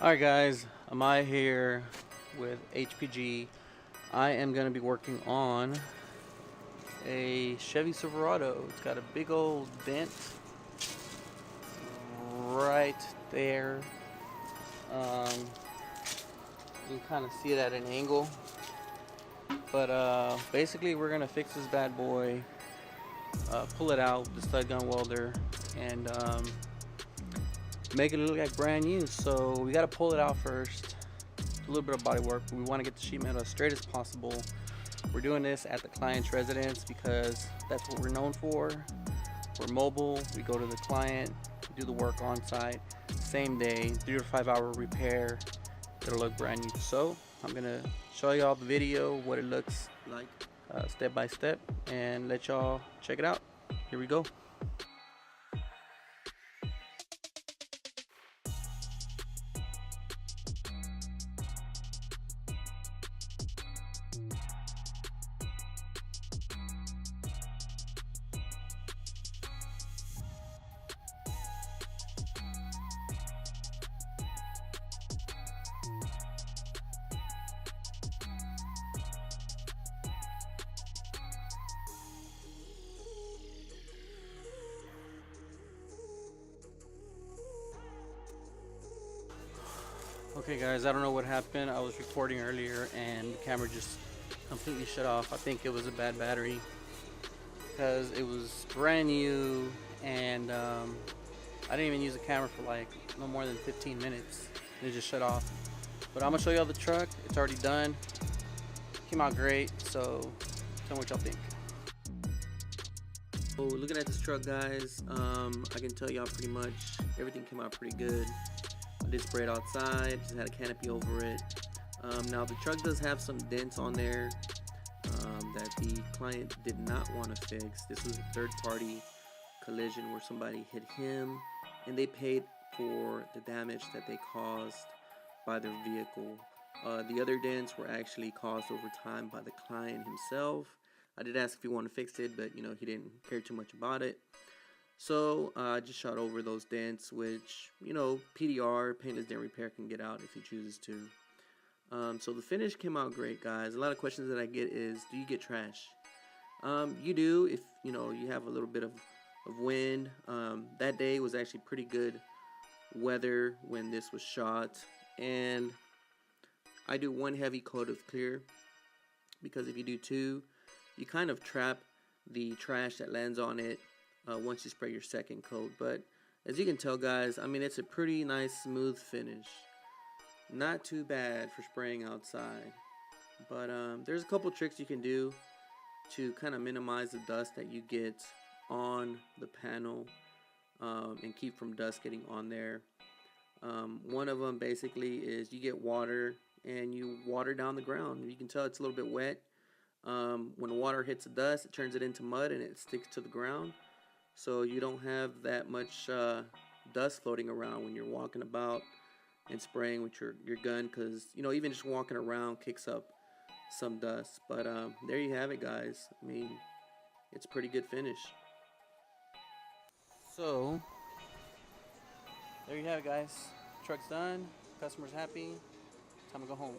Alright guys, Amaya here with HPG. I am going to be working on a Chevy Silverado. It's got a big old dent right there. You can kind of see it at an angle. But basically we're going to fix this bad boy, pull it out with the stud gun welder, and make it look like brand new. So we got to pull it out first, a little bit of body work. We want to get the sheet metal as straight as possible. We're doing this at the client's residence because that's what we're known for. We're mobile. We go to the client, do the work on site, same day, 3 to 5 hour repair. It'll look brand new. So I'm gonna show y'all the video, what it looks like step by step, and let y'all check it out. Here we go. Okay guys, I don't know what happened. I was recording earlier and the camera just completely shut off. I think it was a bad battery because it was brand new, and I didn't even use the camera for like no more than 15 minutes. It just shut off. But I'm gonna show y'all the truck. It's already done. Came out great, so tell me what y'all think. So looking at this truck guys, I can tell y'all pretty much everything came out pretty good. I did spray it outside, just had a canopy over it. Now the truck does have some dents on there that the client did not want to fix. This was a third-party collision where somebody hit him and they paid for the damage that they caused by their vehicle. The other dents were actually caused over time by the client himself. I did ask if he wanted to fix it, but he didn't care too much about it. So I just shot over those dents, which PDR, paintless dent repair, can get out if he chooses to. So the finish came out great guys. A lot of questions that I get is, do you get trash? You do if you have a little bit of wind. That day was actually pretty good weather when this was shot, and I do one heavy coat of clear because if you do two, you kind of trap the trash that lands on it once you spray your second coat. But as you can tell guys, it's a pretty nice smooth finish. Not too bad for spraying outside. But there's a couple tricks you can do to kind of minimize the dust that you get on the panel and keep from dust getting on there. One of them basically is you get water and you water down the ground. You can tell it's a little bit wet. When the water hits the dust, it turns it into mud and it sticks to the ground. So you don't have that much dust floating around when you're walking about and spraying with your gun, because even just walking around kicks up some dust. But there you have it guys. It's a pretty good finish. So there you have it guys. Truck's done, customer's happy, time to go home.